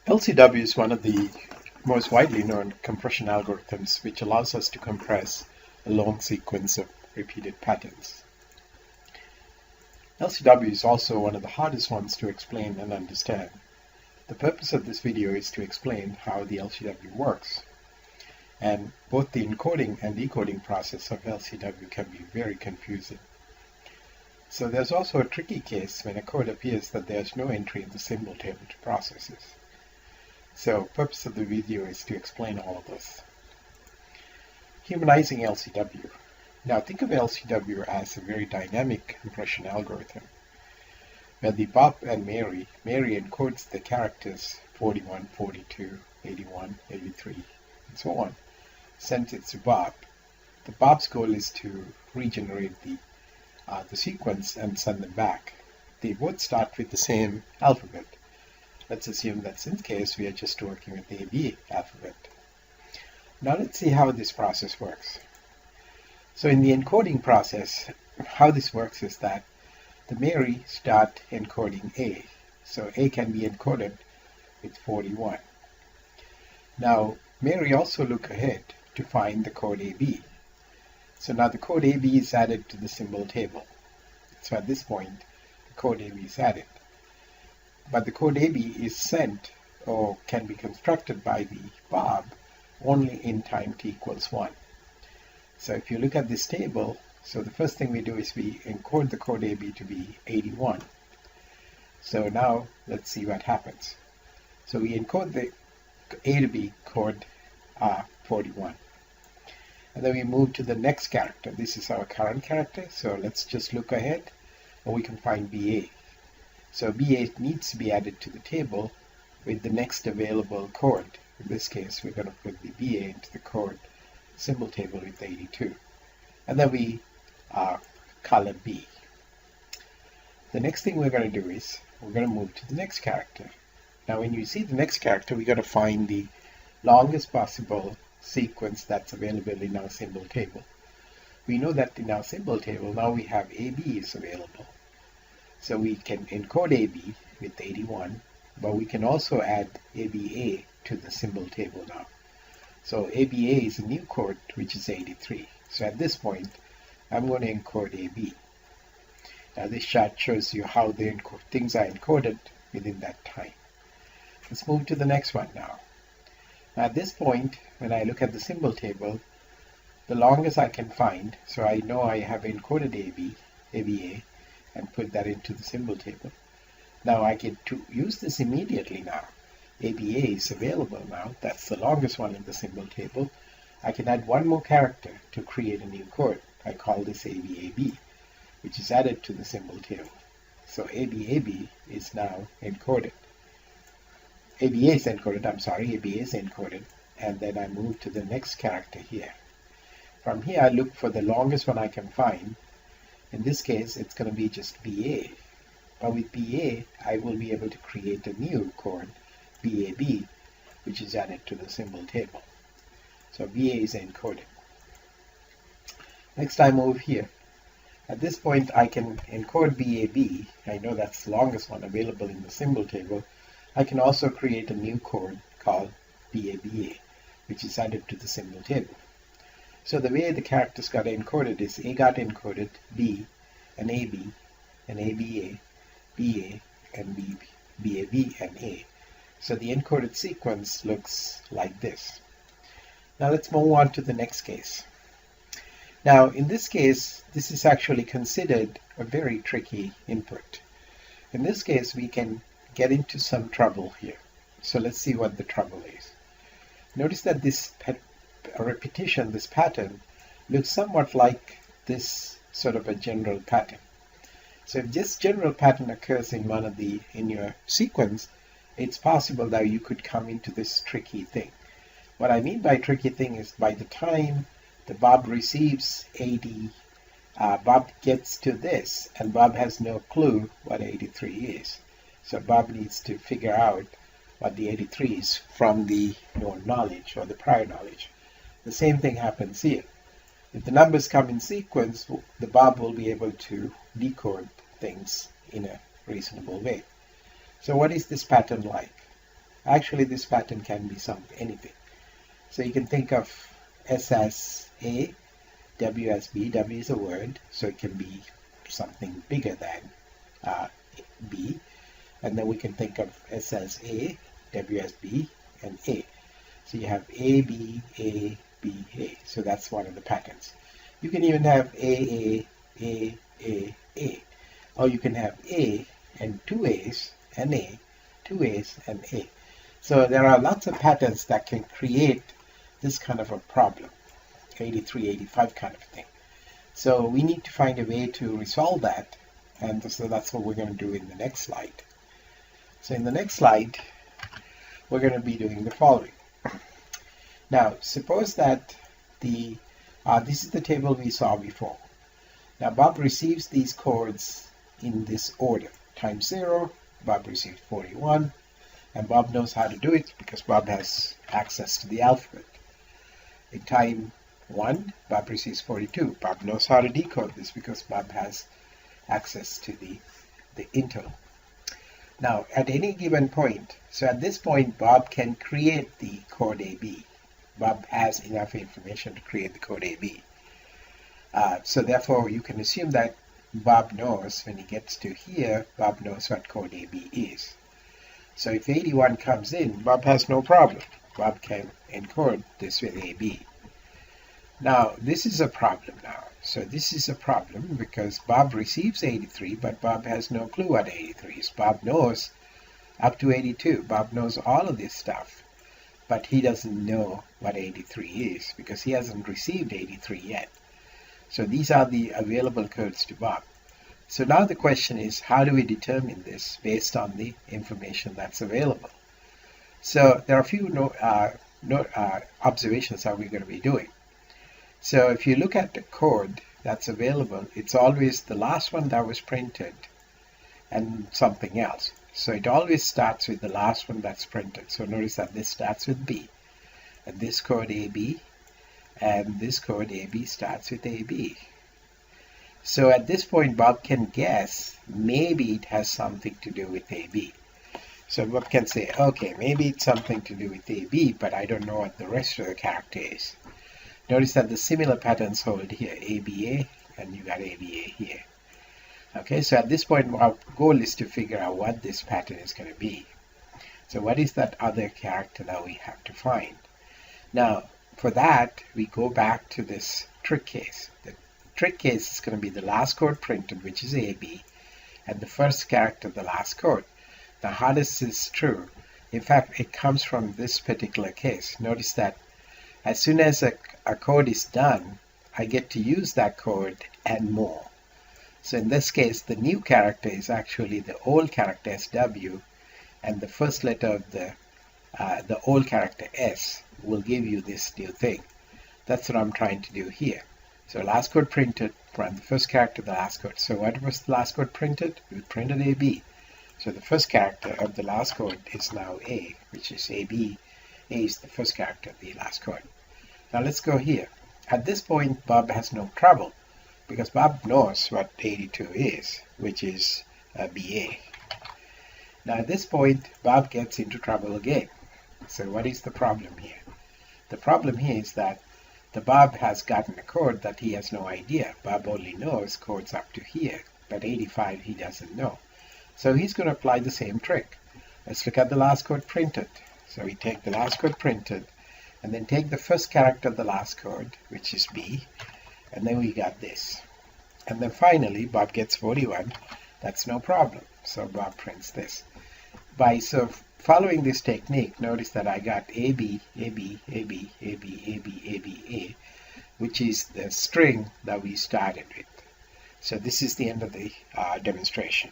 LZW is one of the most widely known compression algorithms which allows us to compress a long sequence of repeated patterns. LZW is also one of the hardest ones to explain and understand. The purpose of this video is to explain how the LZW works. And both the encoding and decoding process of LZW can be very confusing. So there's also a tricky case when a code appears that there's no entry in the symbol table to process it. So the purpose of the video is to explain all of this. Humanizing LZW. Now think of LZW as a very dynamic compression algorithm. Where the Bob and Mary encodes the characters 41, 42, 81, 83, and so on, sends it to Bob. The Bob's goal is to regenerate the sequence and send them back. They both start with the same alphabet. Let's assume that in this case we are just working with the AB alphabet. Now let's see how this process works. So in the encoding process, how this works is that the Mary start encoding A. So A can be encoded with 41. Now Mary also look ahead to find the code AB. So now the code AB is added to the symbol table. So at this point, the code AB is added. But the code AB is sent or can be constructed by the Bob only in time t equals 1. So if you look at this table, so the first thing we do is we encode the code AB to be 81. So now let's see what happens. So we encode the A to B code 41. And then we move to the next character. This is our current character, so let's just look ahead and we can find BA. So BA needs to be added to the table with the next available code. In this case, we're going to put the BA into the code symbol table with 82. And then we color B. The next thing we're going to do is we're going to move to the next character. Now when you see the next character, we're going to find the longest possible sequence that's available in our symbol table. We know that in our symbol table now we have AB is available. So we can encode AB with 81, but we can also add ABA to the symbol table now. So ABA is a new code which is 83. So at this point I'm going to encode AB. Now this chart shows you how the things are encoded within that time. Let's move to the next one now. Now at this point, when I look at the symbol table, the longest I can find, so I know I have encoded ABA, and put that into the symbol table. Now I get to use this immediately now. ABA is available now. That's the longest one in the symbol table. I can add one more character to create a new code. I call this ABAB, which is added to the symbol table. So ABAB is now encoded. ABA is encoded, and then I move to the next character here. From here I look for the longest one I can find. In this case it's going to be just BA. But with BA I will be able to create a new code, BAB, which is added to the symbol table. So BA is encoded. Next I move here. At this point I can encode BAB. I know that's the longest one available in the symbol table. I can also create a new code called BABA, which is added to the symbol table. So the way the characters got encoded is A got encoded, B, and AB, and ABA, BA, and BAB, and A. So the encoded sequence looks like this. Now let's move on to the next case. Now in this case, this is actually considered a very tricky input. In this case, we can get into some trouble here. So let's see what the trouble is. Notice that this repetition, this pattern, looks somewhat like this sort of a general pattern. So if this general pattern occurs in your sequence, it's possible that you could come into this tricky thing. What I mean by tricky thing is by the time the Bob receives 80, Bob gets to this, and Bob has no clue what 83 is. So Bob needs to figure out what the 83 is from the known knowledge or the prior knowledge. The same thing happens here. If the numbers come in sequence, the Bob will be able to decode things in a reasonable way. So what is this pattern like? Actually, this pattern can be anything. So you can think of S as A, W as B. W is a word, so it can be something bigger than B. And then we can think of S as A, W as B, and A. So you have A, B, A, B, A. So that's one of the patterns. You can even have A, A. Or you can have A and two A's and A, two A's and A. So there are lots of patterns that can create this kind of a problem, 83, 85 kind of thing. So we need to find a way to resolve that, and so that's what we're going to do in the next slide. So in the next slide, we're going to be doing the following. Now, suppose that this is the table we saw before. Now, Bob receives these codes in this order. Time 0, Bob receives 41, and Bob knows how to do it because Bob has access to the alphabet. In time 1, Bob receives 42. Bob knows how to decode this because Bob has access to the Intel. Now, at any given point, so at this point, Bob can create the code AB. Bob has enough information to create the code AB. So therefore, you can assume that Bob knows when he gets to here, Bob knows what code AB is. So if 81 comes in, Bob has no problem. Bob can encode this with AB. Now, this is a problem now. So this is a problem because Bob receives 83, but Bob has no clue what 83 is. Bob knows up to 82. Bob knows all of this stuff, but he doesn't know what 83 is because he hasn't received 83 yet. So these are the available codes to Bob. So now the question is, how do we determine this based on the information that's available? So there are a few observations that we're going to be doing. So if you look at the code that's available, it's always the last one that was printed and something else. So it always starts with the last one that's printed. So notice that this starts with B, and this code AB, and this code AB starts with AB. So at this point, Bob can guess maybe it has something to do with AB. So Bob can say, okay, maybe it's something to do with AB, but I don't know what the rest of the character is. Notice that the similar patterns hold here, ABA, and you got ABA here. Okay, so at this point, our goal is to figure out what this pattern is going to be. So what is that other character that we have to find? Now, for that, we go back to this trick case. The trick case is going to be the last code printed, which is AB, and the first character of the last code. Now, how does this true? In fact, it comes from this particular case. Notice that as soon as a code is done, I get to use that code and more. So in this case, the new character is actually the old character SW, and the first letter of the old character S will give you this new thing. That's what I'm trying to do here. So last code printed from the first character of the last code. So what was the last code printed? We printed AB. So the first character of the last code is now A, which is AB. A is the first character of the last code. Now let's go here. At this point, Bob has no trouble because Bob knows what 82 is, which is BA. Now at this point, Bob gets into trouble again. So what is the problem here? The problem here is that the Bob has gotten a code that he has no idea. Bob only knows codes up to here, but 85 he doesn't know. So he's going to apply the same trick. Let's look at the last code printed. So we take the last code printed, and then take the first character of the last code, which is B, and then we got this. And then finally, Bob gets 41. That's no problem. So Bob prints this. By following this technique, notice that I got AB, AB, AB, AB, AB, AB, A, which is the string that we started with. So this is the end of the demonstration.